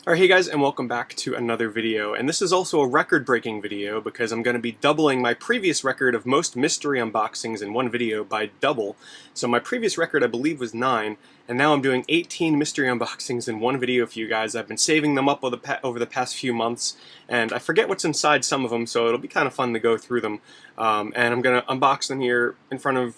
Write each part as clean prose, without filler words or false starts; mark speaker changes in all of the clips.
Speaker 1: Alright, hey guys, and welcome back to another video. And this is also a record-breaking video because I'm going to be doubling my previous record of most mystery unboxings in one video by double. So my previous record, I believe, was 9, and now I'm doing 18 mystery unboxings in one video for you guys. I've been saving them up over the past few months, and I forget what's inside some of them, so it'll be kind of fun to go through them. And I'm going to unbox them here in front of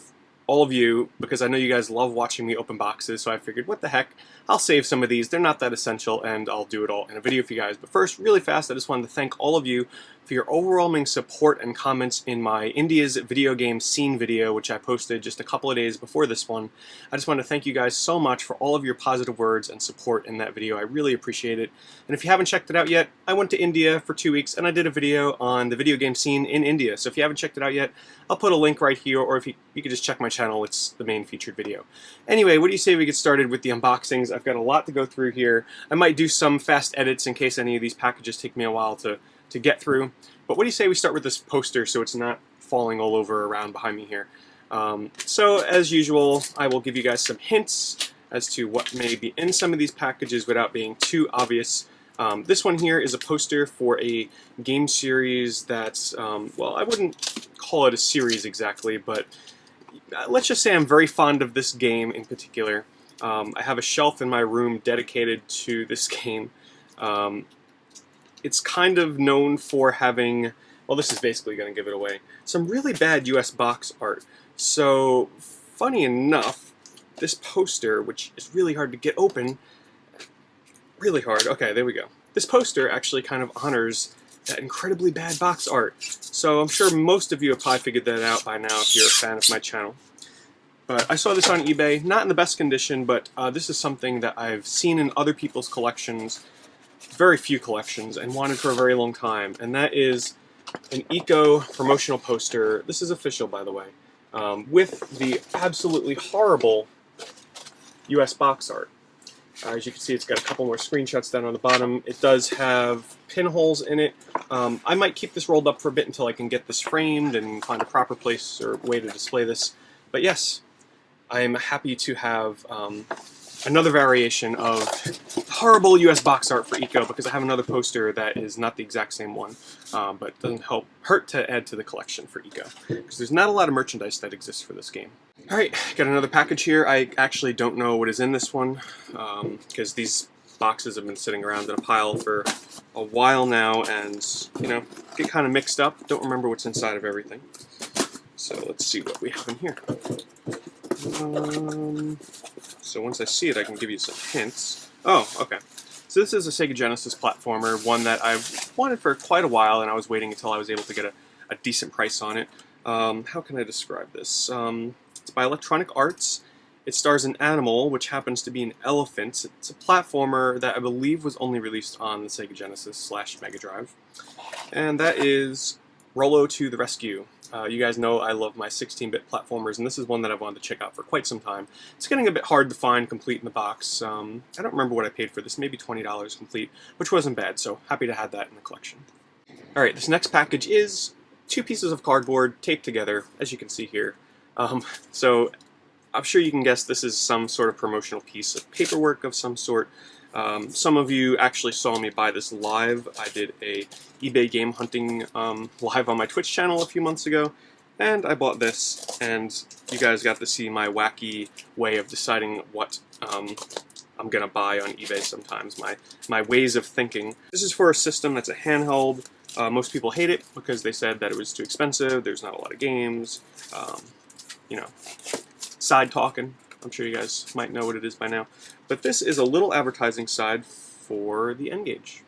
Speaker 1: all of you because I know you guys love watching me open boxes, so I figured, what the heck, I'll save some of these. They're not that essential, and I'll do it all in a video for you guys. But first, really fast, I just wanted to thank all of you for your overwhelming support and comments in my India's video game scene video, which I posted just a couple of days before this one. I just want to thank you guys so much for all of your positive words and support in that video. I really appreciate it. And if you haven't checked it out yet, I went to India for 2 weeks, and I did a video on the video game scene in India. So if you haven't checked it out yet, I'll put a link right here, or if you could just check my channel, it's the main featured video. Anyway, what do you say we get started with the unboxings? I've got a lot to go through here. I might do some fast edits in case any of these packages take me a while to get through. But what do you say we start with this poster so it's not falling all over around behind me here? So as usual, I will give you guys some hints as to what may be in some of these packages without being too obvious. This one here is a poster for a game series that's, well, I wouldn't call it a series exactly, but let's just say I'm very fond of this game in particular. I have a shelf in my room dedicated to this game. It's kind of known for having, well, this is basically going to give it away, some really bad US box art. So, funny enough, this poster, which is really hard to get open, really hard, okay, there we go. This poster actually kind of honors that incredibly bad box art. So I'm sure most of you have probably figured that out by now if you're a fan of my channel. But I saw this on eBay, not in the best condition, but this is something that I've seen in other people's collections, very few collections, and wanted for a very long time. And that is an Eco promotional poster. This is official, by the way, with the absolutely horrible US box art. As you can see, it's got a couple more screenshots down on the bottom. It does have pinholes in it. I might keep this rolled up for a bit until I can get this framed and find a proper place or way to display this. But yes, I am happy to have another variation of horrible US box art for Eco, because I have another poster that is not the exact same one, but doesn't hurt to add to the collection for Eco, because there's not a lot of merchandise that exists for this game. Alright, got another package here. I actually don't know what is in this one, because these boxes have been sitting around in a pile for a while now, and, you know, get kind of mixed up. Don't remember what's inside of everything. So let's see what we have in here. So once I see it, I can give you some hints. Oh, okay. So this is a Sega Genesis platformer, one that I've wanted for quite a while, and I was waiting until I was able to get a decent price on it. How can I describe this? It's by Electronic Arts. It stars an animal, which happens to be an elephant. It's a platformer that I believe was only released on the Sega Genesis / Mega Drive. And that is Rollo to the Rescue. You guys know I love my 16-bit platformers, and this is one that I've wanted to check out for quite some time. It's getting a bit hard to find complete in the box. I don't remember what I paid for this, maybe $20 complete, which wasn't bad, so happy to have that in the collection. Alright, this next package is 2 pieces of cardboard taped together, as you can see here. So I'm sure you can guess this is some sort of promotional piece of paperwork of some sort. Some of you actually saw me buy this live. I did a eBay game hunting live on my Twitch channel a few months ago, and I bought this, and you guys got to see my wacky way of deciding what I'm gonna buy on eBay sometimes, my ways of thinking. This is for a system that's a handheld. Most people hate it because they said that it was too expensive, there's not a lot of games, you know, side talking. I'm sure you guys might know what it is by now. But this is a little advertising side for the N-Gage.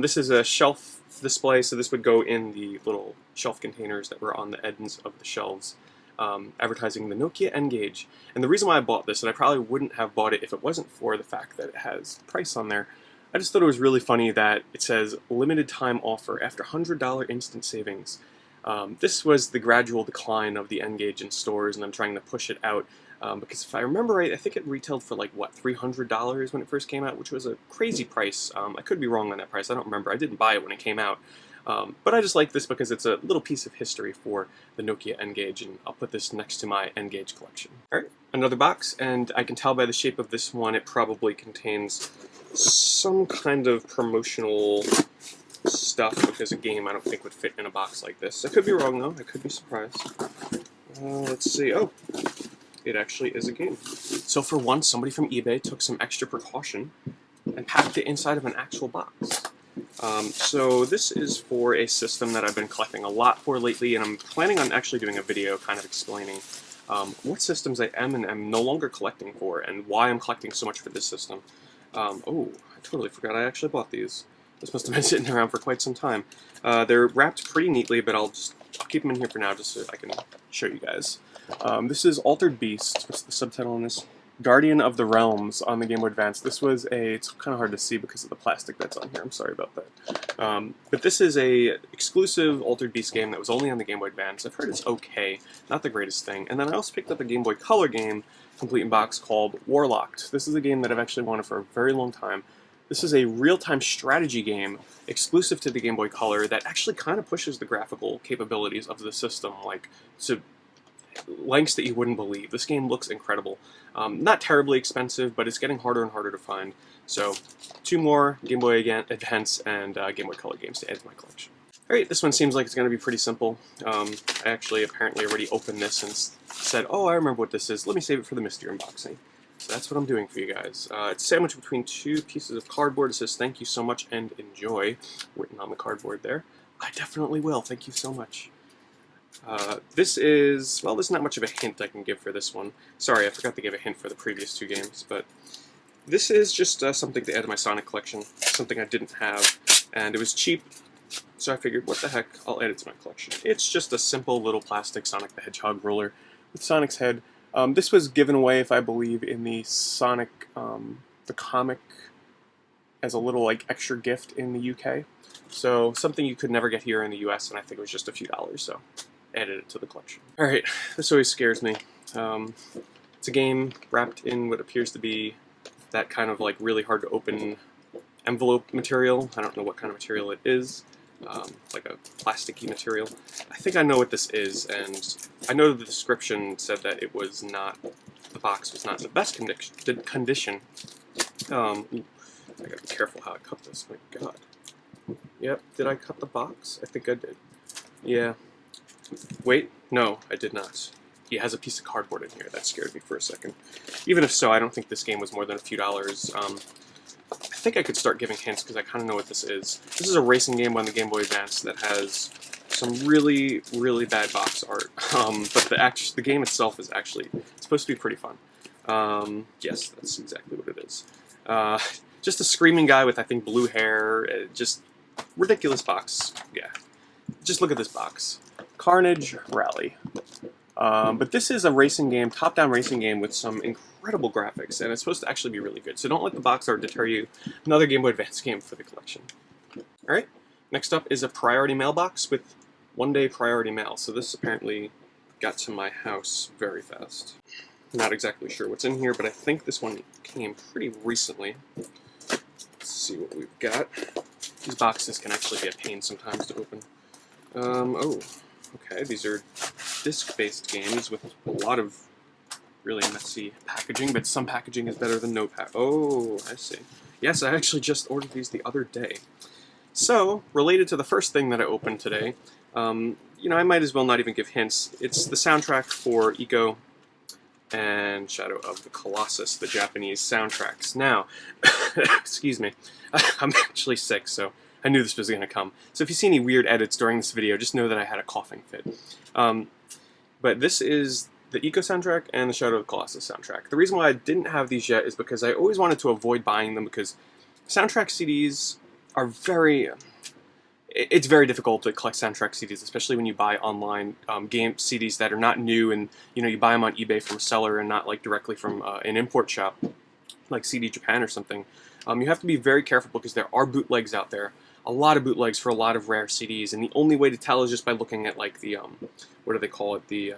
Speaker 1: This is a shelf display, so this would go in the little shelf containers that were on the ends of the shelves, advertising the Nokia N-Gage. And the reason why I bought this, and I probably wouldn't have bought it if it wasn't for the fact that it has price on there, I just thought it was really funny that it says limited time offer after $100 instant savings. This was the gradual decline of the N-Gage in stores, and I'm trying to push it out. Because if I remember right, I think it retailed for like, what, $300 when it first came out, which was a crazy price. I could be wrong on that price, I don't remember. I didn't buy it when it came out. But I just like this because it's a little piece of history for the Nokia N-Gage, and I'll put this next to my N-Gage collection. Alright, another box, and I can tell by the shape of this one it probably contains some kind of promotional stuff, because a game I don't think would fit in a box like this. I could be wrong though, I could be surprised. Let's see, oh, it actually is a game. So for once, somebody from eBay took some extra precaution and packed it inside of an actual box. So this is for a system that I've been collecting a lot for lately, and I'm planning on actually doing a video kind of explaining what systems I am and am no longer collecting for, and why I'm collecting so much for this system. Oh, I totally forgot I actually bought these. This must have been sitting around for quite some time. They're wrapped pretty neatly, but I'll keep them in here for now just so I can show you guys. This is Altered Beast. What's the subtitle on this? Guardian of the Realms on the Game Boy Advance. This was it's kind of hard to see because of the plastic that's on here. I'm sorry about that. But this is a exclusive Altered Beast game that was only on the Game Boy Advance. I've heard it's okay, not the greatest thing. And then I also picked up a Game Boy Color game, complete in box, called Warlocked. This is a game that I've actually wanted for a very long time. This is a real-time strategy game exclusive to the Game Boy Color that actually kind of pushes the graphical capabilities of the system, like, to lengths that you wouldn't believe. This game looks incredible. Not terribly expensive, but it's getting harder and harder to find. So, 2 more Game Boy Advance and Game Boy Color games to add to my collection. Alright, this one seems like it's going to be pretty simple. I actually apparently already opened this and said, oh, I remember what this is. Let me save it for the mystery unboxing. So that's what I'm doing for you guys. It's sandwiched between 2 pieces of cardboard. It says, thank you so much and enjoy, written on the cardboard there. I definitely will. Thank you so much. This is, well, there's not much of a hint I can give for this one. Sorry, I forgot to give a hint for the previous 2 games, but this is just something to add to my Sonic collection, something I didn't have, and it was cheap, so I figured, what the heck, I'll add it to my collection. It's just a simple little plastic Sonic the Hedgehog ruler with Sonic's head. This was given away, if I believe, in the Sonic, the comic, as a little, like, extra gift in the UK. So, something you could never get here in the US, and I think it was just a few dollars, so added it to the collection. Alright, this always scares me. It's a game wrapped in what appears to be that kind of, like, really hard to open envelope material. I don't know what kind of material it is. Like a plasticky material. I think I know what this is, and I know the description said that it was not, the box was not in the best condition. I gotta be careful how I cut this, my god. Yep, did I cut the box? I think I did. Yeah. Wait, no, I did not. He has a piece of cardboard in here. That scared me for a second. Even if so, I don't think this game was more than a few dollars. I think I could start giving hints because I kind of know what this is. This is a racing game on the Game Boy Advance that has some really, really bad box art. But the game itself is actually supposed to be pretty fun. Yes, that's exactly what it is. Just a screaming guy with, I think, blue hair. Just ridiculous box. Yeah. Just look at this box. Carnage Rally. But this is a racing game, top-down racing game with some incredible graphics, and it's supposed to actually be really good. So don't let the box art deter you. Another Game Boy Advance game for the collection. Alright, next up is a priority mailbox with one-day priority mail. So this apparently got to my house very fast. Not exactly sure what's in here, but I think this one came pretty recently. Let's see what we've got. These boxes can actually be a pain sometimes to open. Oh, okay, these are disc-based games with a lot of really messy packaging, but some packaging is better than no pack. Oh, I see. Yes, I actually just ordered these the other day. So, related to the first thing that I opened today, you know, I might as well not even give hints. It's the soundtrack for Ico and Shadow of the Colossus, the Japanese soundtracks. Now, excuse me, I'm actually sick, so I knew this was going to come. So if you see any weird edits during this video, just know that I had a coughing fit. But this is the Ico soundtrack and the Shadow of the Colossus soundtrack. The reason why I didn't have these yet is because I always wanted to avoid buying them because soundtrack CDs are very... It's very difficult to collect soundtrack CDs, especially when you buy online game CDs that are not new, and you know you buy them on eBay from a seller and not like directly from an import shop like CD Japan or something. You have to be very careful because there are bootlegs out there, a lot of bootlegs for a lot of rare CDs, and the only way to tell is just by looking at like the what do they call it, the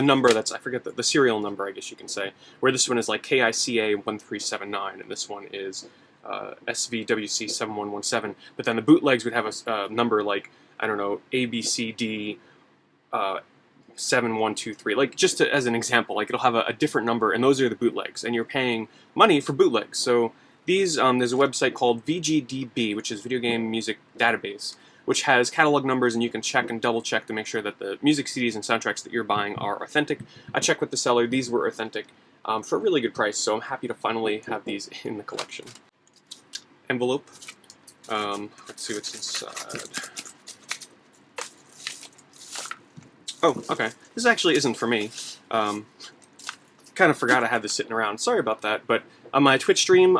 Speaker 1: number that's, I forget the serial number, I guess you can say, where this one is like KICA 1379 and this one is SVWC7117, but then the bootlegs would have a number like, I don't know, ABCD 7123, like just as an example, like it'll have a different number, and those are the bootlegs, and you're paying money for bootlegs. So these, there's a website called VGDB, which is Video Game Music Database, which has catalog numbers, and you can check and double check to make sure that the music CDs and soundtracks that you're buying are authentic. I checked with the seller; these were authentic for a really good price, so I'm happy to finally have these in the collection. Envelope. Let's see what's inside. Oh, okay. This actually isn't for me. Kind of forgot I had this sitting around. Sorry about that, but on my Twitch stream,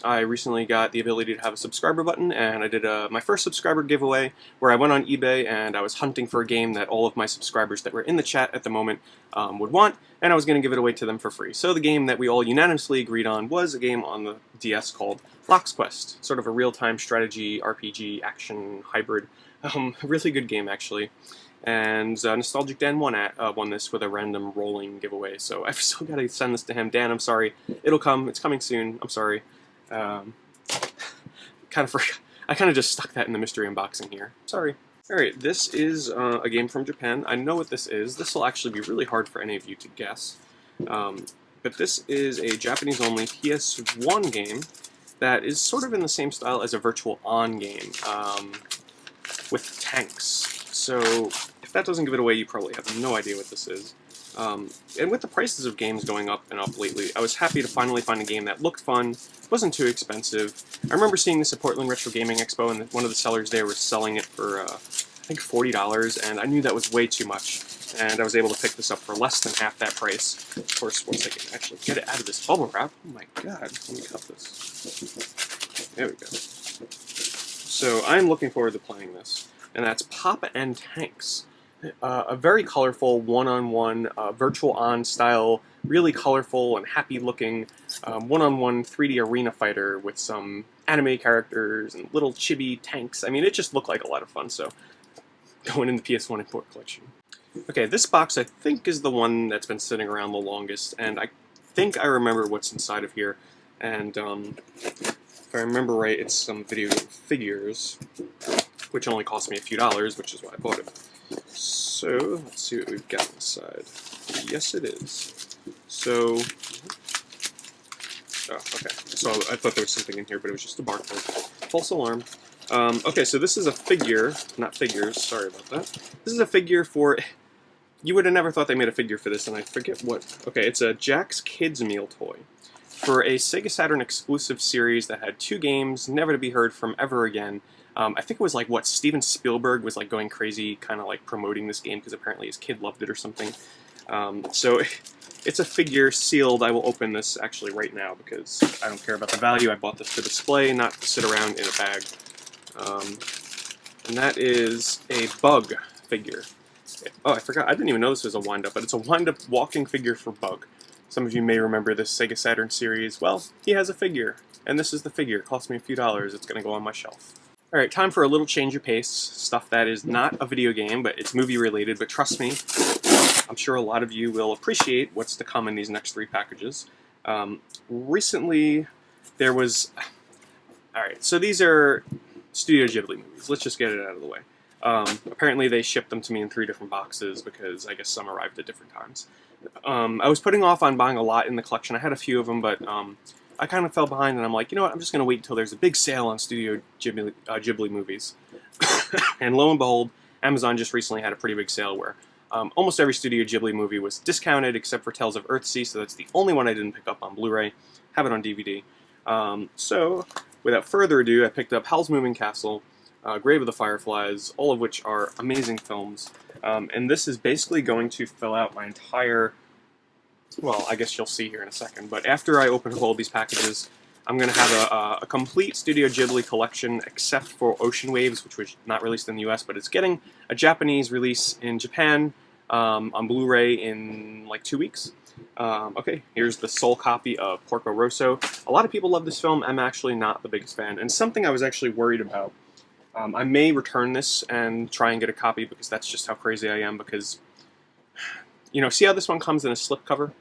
Speaker 1: I recently got the ability to have a subscriber button, and I did my first subscriber giveaway where I went on eBay and I was hunting for a game that all of my subscribers that were in the chat at the moment would want, and I was going to give it away to them for free. So the game that we all unanimously agreed on was a game on the DS called Lock's Quest, sort of a real-time strategy, RPG, action, hybrid. Really good game, actually. And Nostalgic Dan won this with a random rolling giveaway, so I've still got to send this to him. Dan, I'm sorry. It'll come. It's coming soon. I'm sorry. I kind of just stuck that in the mystery unboxing here. Sorry. Alright, this is a game from Japan. I know what this is. This will actually be really hard for any of you to guess. But this is a Japanese-only PS1 game that is sort of in the same style as a Virtual On game, with tanks. So, if that doesn't give it away, you probably have no idea what this is. And with the prices of games going up and up lately, I was happy to finally find a game that looked fun, wasn't too expensive. I remember seeing this at Portland Retro Gaming Expo, and one of the sellers there was selling it for, I think, $40, and I knew that was way too much. And I was able to pick this up for less than half that price. Of course, once I can actually get it out of this bubble wrap. Oh my god, let me cut this. There we go. So, I'm looking forward to playing this. And that's Pop and Tanks. A very colorful one-on-one Virtual On style, really colorful and happy-looking one-on-one 3D arena fighter with some anime characters and little chibi tanks. I mean, it just looked like a lot of fun, so going in the PS1 import collection. Okay, this box I think is the one that's been sitting around the longest, and I think I remember what's inside of here. And if I remember right, it's some video game figures, which only cost me a few dollars, which is why I bought it. So, let's see what we've got inside. Yes, it is. So, oh, okay. So I thought there was something in here, but it was just a barcode. False alarm. Okay, so this is a figure, not figures, sorry about that. This is a figure for, you would have never thought they made a figure for this, and I forget what. Okay, it's a Jack's Kids Meal toy for a Sega Saturn exclusive series that had 2 games, never to be heard from ever again. I think it was like, what, Steven Spielberg was like going crazy, kind of like promoting this game because apparently his kid loved it or something. So it's a figure sealed. I will open this actually right now because I don't care about the value. I bought this for display, not to sit around in a bag. And that is a Bug figure. Oh, I forgot. I didn't even know this was a wind-up, but it's a wind-up walking figure for Bug. Some of you may remember this Sega Saturn series. Well, he has a figure, and this is the figure. It cost me a few dollars. It's going to go on my shelf. Alright, time for a little change of pace. Stuff that is not a video game, but it's movie-related. But trust me, I'm sure a lot of you will appreciate what's to come in these next 3 packages. Recently, there was... Alright, so these are Studio Ghibli movies. Let's just get it out of the way. Apparently they shipped them to me in 3 different boxes because I guess some arrived at different times. I was putting off on buying a lot in the collection. I had a few of them, but I kind of fell behind, and I'm like, you know what, I'm just going to wait until there's a big sale on Studio Ghibli movies. And lo and behold, Amazon just recently had a pretty big sale where almost every Studio Ghibli movie was discounted except for Tales of Earthsea, so that's the only one I didn't pick up on Blu-ray. Have it on DVD. So, without further ado, I picked up Howl's Moving Castle, Grave of the Fireflies, all of which are amazing films. And this is basically going to fill out my entire... Well, I guess you'll see here in a second, but after I open up all these packages, I'm going to have a complete Studio Ghibli collection, except for Ocean Waves, which was not released in the US, but it's getting a Japanese release in Japan on Blu-ray in like 2 weeks. Okay, here's the sole copy of Porco Rosso. A lot of people love this film. I'm actually not the biggest fan, and something I was actually worried about. I may return this and try and get a copy, because that's just how crazy I am, because... You know, see how this one comes in a slipcover?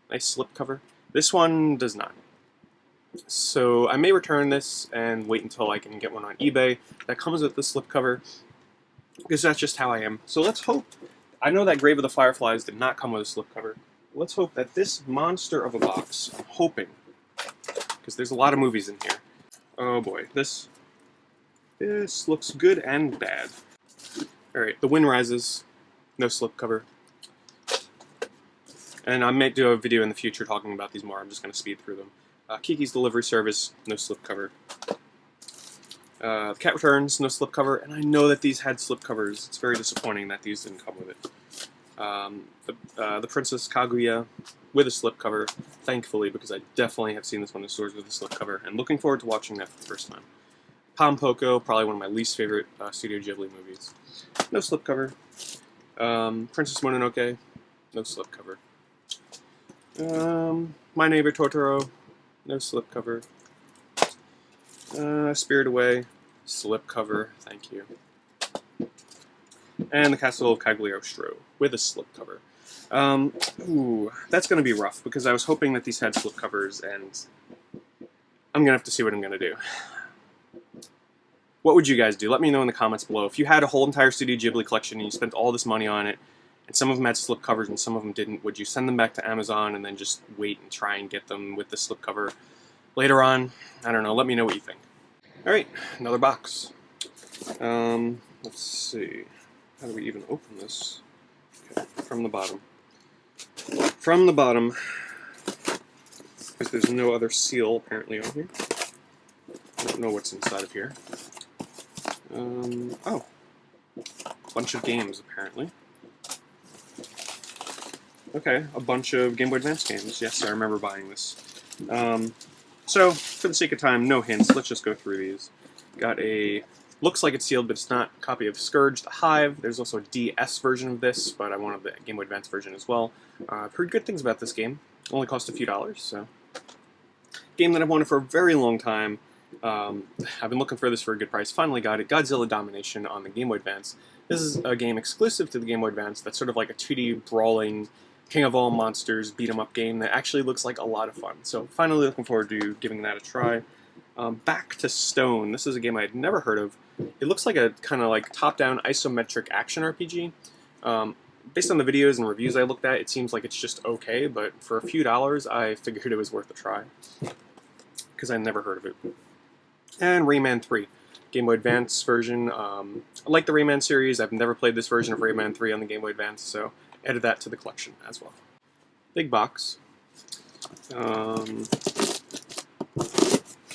Speaker 1: Nice slipcover? This one does not. So I may return this and wait until I can get one on eBay that comes with the slipcover, because that's just how I am. So let's hope. I know that Grave of the Fireflies did not come with a slipcover. Let's hope that this monster of a box, I'm hoping, because there's a lot of movies in here. Oh boy, this looks good and bad. Alright, The Wind Rises, no slipcover. And I may do a video in the future talking about these more, I'm just going to speed through them. Kiki's Delivery Service, no slipcover. Cat Returns, no slipcover, and I know that these had slipcovers. It's very disappointing that these didn't come with it. The Princess Kaguya with a slipcover, thankfully, because I definitely have seen this one in stores with a slipcover, and looking forward to watching that for the first time. Pom Poko, probably one of my least favorite Studio Ghibli movies. No slipcover. Princess Mononoke, no slipcover. My Neighbor Totoro, no slipcover. Spirited Away, slipcover, thank you. And The Castle of Cagliostro with a slipcover. Ooh, that's going to be rough, because I was hoping that these had slipcovers, and I'm going to have to see what I'm going to do. What would you guys do? Let me know in the comments below. If you had a whole entire Studio Ghibli collection and you spent all this money on it, and some of them had slipcovers and some of them didn't, would you send them back to Amazon and then just wait and try and get them with the slipcover later on? I don't know. Let me know what you think. Alright, another box. Let's see. How do we even open this? Okay, from the bottom. From the bottom, because there's no other seal apparently on here. I don't know what's inside of here. Oh. A bunch of games, apparently. Okay, a bunch of Game Boy Advance games. Yes, I remember buying this. So, for the sake of time, no hints. Let's just go through these. Got a... Looks like it's sealed, but it's not. Copy of Scourge the Hive. There's also a DS version of this, but I wanted the Game Boy Advance version as well. I've heard good things about this game. Only cost a few dollars, so... Game that I've wanted for a very long time. I've been looking for this for a good price. Finally got it. Godzilla Domination on the Game Boy Advance. This is a game exclusive to the Game Boy Advance that's sort of like a 2D brawling King of All Monsters beat-em-up game that actually looks like a lot of fun. So finally looking forward to giving that a try. Back to Stone. This is a game I had never heard of. It looks like a kind of like top-down isometric action RPG. Based on the videos and reviews I looked at, it seems like it's just okay, but for a few dollars, I figured it was worth a try. Because I never heard of it. And Rayman 3. Game Boy Advance version. I like the Rayman series. I've never played this version of Rayman 3 on the Game Boy Advance, so added that to the collection as well. Big box. Can't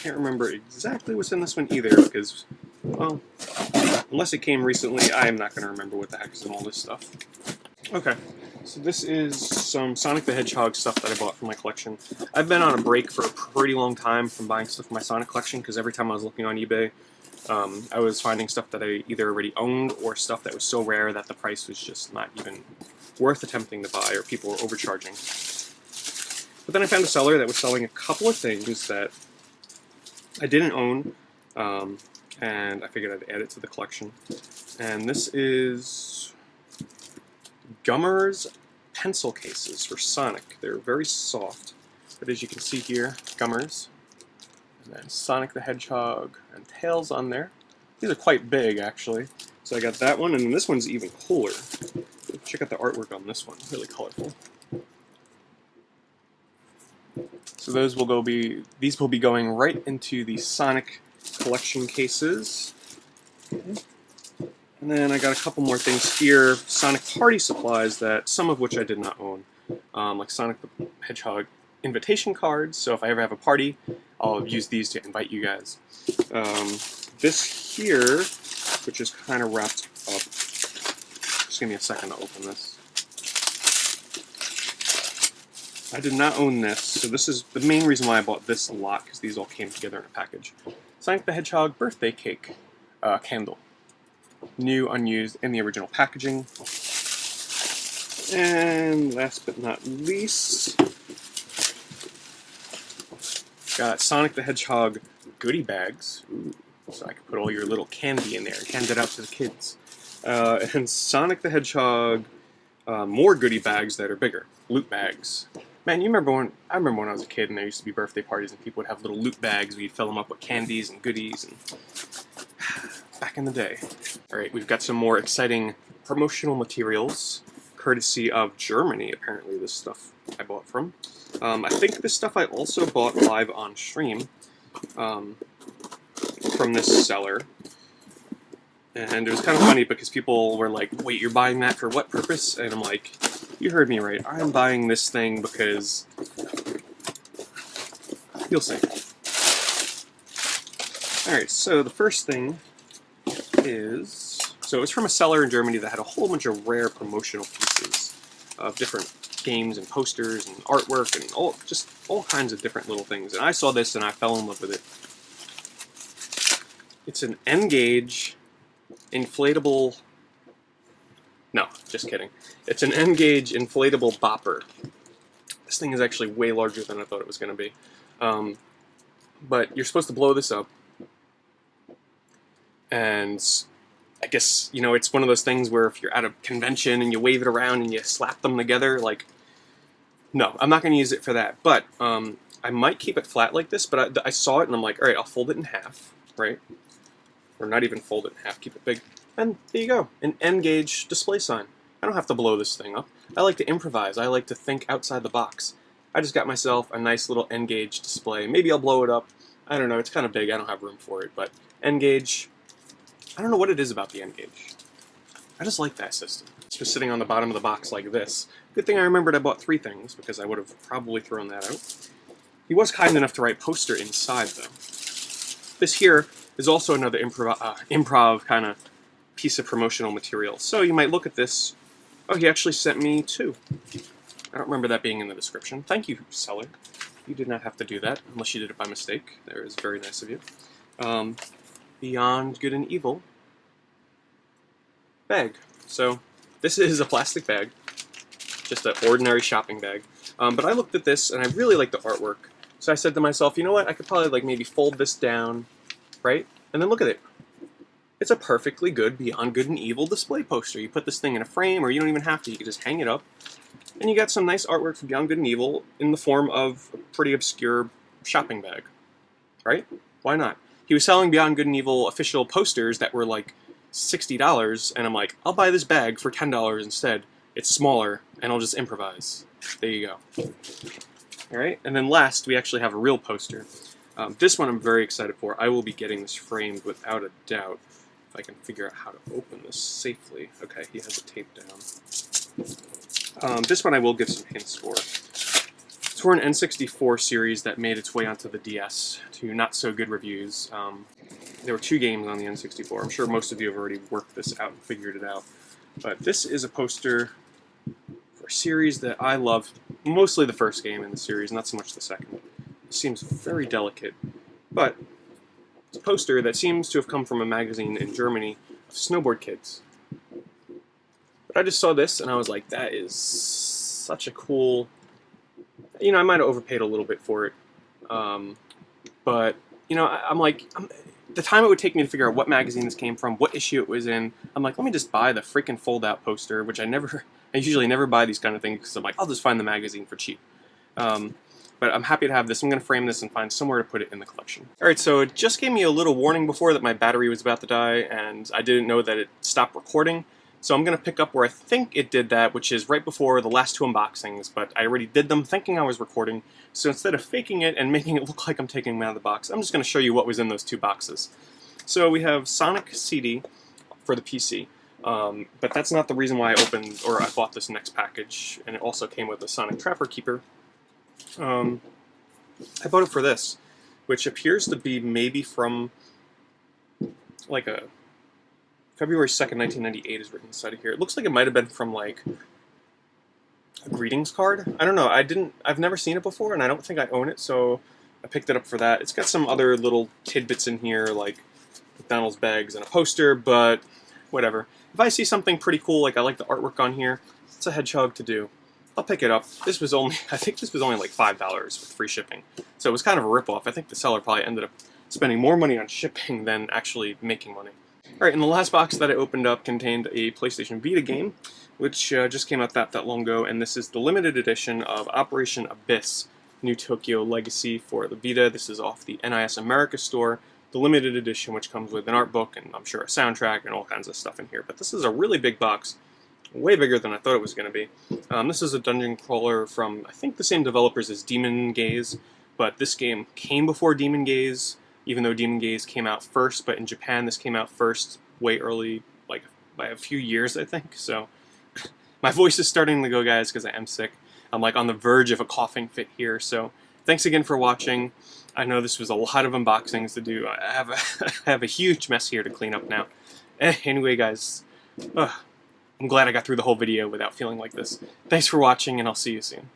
Speaker 1: remember exactly what's in this one either, because, well, unless it came recently, I am not going to remember what the heck is in all this stuff. Okay, so this is some Sonic the Hedgehog stuff that I bought for my collection. I've been on a break for a pretty long time from buying stuff for my Sonic collection, because every time I was looking on eBay, I was finding stuff that I either already owned or stuff that was so rare that the price was just not even worth attempting to buy, or people were overcharging. But then I found a seller that was selling a couple of things that I didn't own, and I figured I'd add it to the collection. And this is Gummers pencil cases for Sonic. They're very soft, but as you can see here, Gummers, and then Sonic the Hedgehog and Tails on there. These are quite big, actually. So I got that one, and this one's even cooler. Check out the artwork on this one, really colorful. So these will be going right into the Sonic collection cases. Okay. And then I got a couple more things here, Sonic Party supplies, that some of which I did not own, like Sonic the Hedgehog invitation cards. So if I ever have a party, I'll use these to invite you guys. This here, which is kind of wrapped up. Just give me a second to open this. I did not own this, so this is the main reason why I bought this a lot, because these all came together in a package. Sonic the Hedgehog birthday cake candle. New, unused, in the original packaging. And last but not least, got Sonic the Hedgehog goodie bags. Ooh, so I can put all your little candy in there and hand it out to the kids. And Sonic the Hedgehog more goodie bags that are bigger, loot bags. Man, you remember when I remember when I was a kid and there used to be birthday parties and people would have little loot bags. We'd fill them up with candies and goodies. And back in the day. All right, we've got some more exciting promotional materials, courtesy of Germany. Apparently, this stuff I bought from. I think this stuff I also bought live on stream from this seller. And it was kind of funny because people were like, "Wait, you're buying that for what purpose?" And I'm like, "You heard me right. I'm buying this thing because you'll see." Alright, so the first thing is... So it was from a seller in Germany that had a whole bunch of rare promotional pieces of different games and posters and artwork and all kinds of different little things. And I saw this and I fell in love with it. It's an N-Gage inflatable... No, just kidding. It's an N-Gage inflatable bopper. This thing is actually way larger than I thought it was going to be. But you're supposed to blow this up. And I guess, you know, it's one of those things where if you're at a convention and you wave it around and you slap them together, like... No, I'm not going to use it for that. But I might keep it flat like this, but I saw it and I'm like, alright, I'll fold it in half, right? Or not even fold it in half, keep it big. And there you go, an N-Gage display sign. I don't have to blow this thing up. I like to improvise. I like to think outside the box. I just got myself a nice little N-Gage display. Maybe I'll blow it up. I don't know, it's kind of big. I don't have room for it, but N-Gage... I don't know what it is about the N-Gage. I just like that system. It's just sitting on the bottom of the box like this. Good thing I remembered I bought 3 things, because I would have probably thrown that out. He was kind enough to write poster inside, though. This here is also another improv kind of piece of promotional material. So you might look at this. Oh, he actually sent me 2. I don't remember that being in the description. Thank you, seller. You did not have to do that, unless you did it by mistake. That is very nice of you. Beyond Good and Evil bag. So this is a plastic bag, just an ordinary shopping bag. But I looked at this and I really like the artwork. So I said to myself, you know what? I could probably like maybe fold this down, right? And then look at it. It's a perfectly good Beyond Good and Evil display poster. You put this thing in a frame, or you don't even have to. You can just hang it up. And you got some nice artwork for Beyond Good and Evil in the form of a pretty obscure shopping bag, right? Why not? He was selling Beyond Good and Evil official posters that were like $60, and I'm like, I'll buy this bag for $10 instead. It's smaller, and I'll just improvise. There you go. Alright, and then last, we actually have a real poster. This one I'm very excited for. I will be getting this framed without a doubt. If I can figure out how to open this safely. Okay, he has it taped down. This one I will give some hints for. It's for an N64 series that made its way onto the DS to not-so-good reviews. There were 2 games on the N64. I'm sure most of you have already worked this out and figured it out. But this is a poster for a series that I love. Mostly the first game in the series, not so much the second. It seems very delicate. But it's a poster that seems to have come from a magazine in Germany of Snowboard Kids. But I just saw this and I was like, that is such a cool... You know, I might have overpaid a little bit for it. But, you know, I'm like... the time it would take me to figure out what magazine this came from, what issue it was in, I'm like, let me just buy the freaking fold-out poster, which I usually never buy these kind of things, because I'm like, I'll just find the magazine for cheap. But I'm happy to have this. I'm going to frame this and find somewhere to put it in the collection. Alright, so it just gave me a little warning before that my battery was about to die, and I didn't know that it stopped recording. So I'm going to pick up where I think it did that, which is right before the last 2 unboxings, but I already did them thinking I was recording, so instead of faking it and making it look like I'm taking them out of the box, I'm just going to show you what was in those 2 boxes. So we have Sonic CD for the PC, but that's not the reason why I bought this next package, and it also came with a Sonic Trapper Keeper. I bought it for this, which appears to be maybe from like a February 2nd, 1998 is written inside of here. It looks like it might have been from like a greetings card. I don't know. I've never seen it before, and I don't think I own it, so I picked it up for that. It's got some other little tidbits in here, like McDonald's bags and a poster, but whatever. If I see something pretty cool, like I like the artwork on here, it's a hedgehog to do. I'll pick it up. This was only, I think this was only like $5 with free shipping. So it was kind of a ripoff. I think the seller probably ended up spending more money on shipping than actually making money. Alright, and the last box that I opened up contained a PlayStation Vita game, which just came out that long ago, and this is the limited edition of Operation Abyss, New Tokyo Legacy for the Vita. This is off the NIS America store, the limited edition, which comes with an art book, and I'm sure a soundtrack, and all kinds of stuff in here. But this is a really big box, way bigger than I thought it was going to be. This is a dungeon crawler from, I think, the same developers as Demon Gaze, but this game came before Demon Gaze, even though Demon Gaze came out first, but in Japan this came out first way early, like by a few years, I think. So my voice is starting to go, guys, because I am sick. I'm like on the verge of a coughing fit here. So thanks again for watching. I know this was a lot of unboxings to do. I have a huge mess here to clean up now. Anyway, guys, I'm glad I got through the whole video without feeling like this. Thanks for watching, and I'll see you soon.